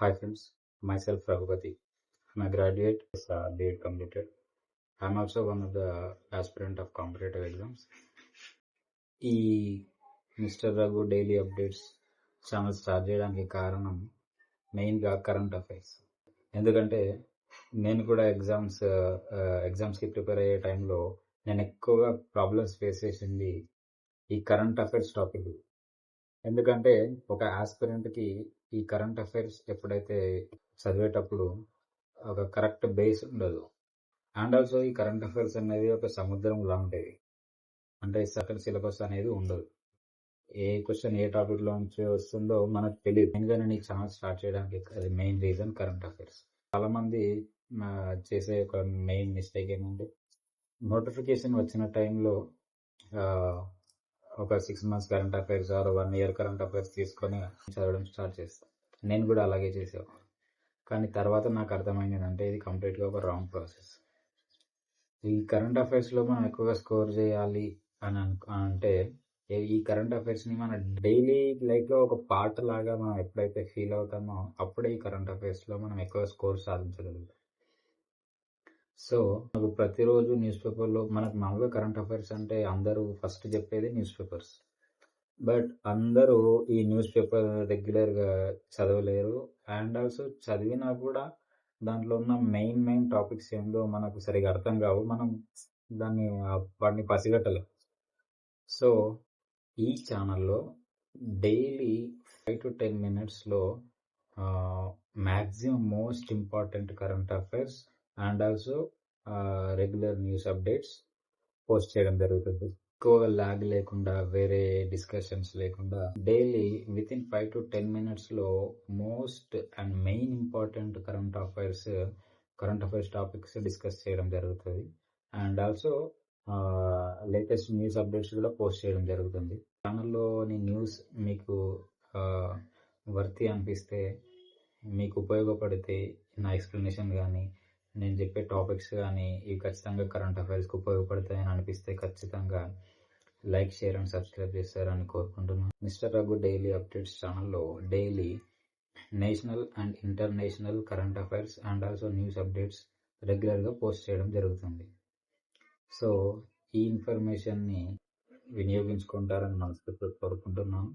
Hi friends, myself Raghupati. I'm a graduate, B.Ed completed. I'm also one of the aspirant of competitive exams. ఈ mister Raghu daily updates channel start చేయడానికి కారణం మెయిన్గా current affairs. ఎందుకంటే నేను కూడా ఎగ్జామ్స్కి prepare అయ్యే టైంలో నేను ఎక్కువగా ప్రాబ్లమ్స్ ఫేస్ చేసింది ఈ కరెంట్ అఫైర్స్ టాపిక్. ఎందుకంటే ఒక ఆస్పిరెంట్కి ఈ కరెంట్ అఫైర్స్ ఎప్పుడైతే చదివేటప్పుడు ఒక కరెక్ట్ బేస్ ఉండదు. అండ్ ఆల్సో ఈ కరెంట్ అఫైర్స్ అనేది ఒక సముద్రం లాంటిది. అంటే సకల్ సిలబస్ అనేది ఉండదు. ఏ క్వశ్చన్ ఏ టాపిక్ లో నుంచి వస్తుందో మనకు తెలియదు. మెయిన్గా నేను ఈ ఛానల్ స్టార్ట్ చేయడానికి అది మెయిన్ రీజన్ కరెంట్ అఫైర్స్. చాలా మంది చేసే ఒక మెయిన్ మిస్టేక్ ఏంటంటే నోటిఫికేషన్ వచ్చిన టైంలో ఒక 6 months current affairs or 1 year current affairs తీసుకొని చదవడం స్టార్ట్ చేస్తాను. నేను కూడా అలాగే చేసేవాను. కానీ తర్వాత నాకు అర్థమైంది ఏంటంటే ఇది కంప్లీట్గా ఒక రాంగ్ ప్రాసెస్. ఈ కరెంట్ అఫైర్స్లో మనం ఎక్కువగా స్కోర్ చేయాలి అని అంటే ఈ కరెంట్ అఫైర్స్ని మన డైలీ లైఫ్లో ఒక పార్ట్ లాగా మనం ఎప్పుడైతే ఫీల్ అవుతామో అప్పుడే ఈ కరెంట్ అఫైర్స్లో మనం ఎక్కువ స్కోర్ సాధించగలుగుతాం. సో మనకు ప్రతిరోజు న్యూస్ పేపర్లో మనకు మామూలుగా కరెంట్ అఫైర్స్ అంటే అందరూ ఫస్ట్ చెప్పేది న్యూస్ పేపర్స్. బట్ అందరూ ఈ న్యూస్ పేపర్ రెగ్యులర్గా చదవలేరు. అండ్ ఆల్సో చదివినా కూడా దాంట్లో ఉన్న మెయిన్ టాపిక్స్ ఏందో మనకు సరిగా అర్థం కావు. మనం వాటిని పసిగట్టలేం. సో ఈ ఛానల్లో డైలీ 5 to 10 minutesలో maximum most important current affairs and also regular news updates post చేయడం జరుగుతుంది. ఎక్కువగా ల్యాగ్ లేకుండా, వేరే డిస్కషన్స్ లేకుండా డైలీ వితిన్ 5 to 10 minutesలో most and main important current affairs topics discuss చేయడం జరుగుతుంది. And also latest news updates కూడా పోస్ట్ చేయడం జరుగుతుంది. ఛానల్లోని న్యూస్ మీకు వర్తి అనిపిస్తే, మీకు ఉపయోగపడితే, నా ఎక్స్ప్లెనేషన్ కానీ నేను చెప్పే టాపిక్స్ కానీ ఇవి ఖచ్చితంగా కరెంట్ అఫైర్స్కి ఉపయోగపడతాయని అనిపిస్తే ఖచ్చితంగా లైక్, షేర్ అండ్ సబ్స్క్రైబ్ చేస్తారని కోరుకుంటున్నాను. మిస్టర్ రఘు డైలీ అప్డేట్స్ ఛానల్లో daily national and international current affairs and also news updates రెగ్యులర్గా పోస్ట్ చేయడం జరుగుతుంది. సో ఈ ఇన్ఫర్మేషన్ని వినియోగించుకుంటారని మనస్ఫూర్తిగా కోరుకుంటున్నాను.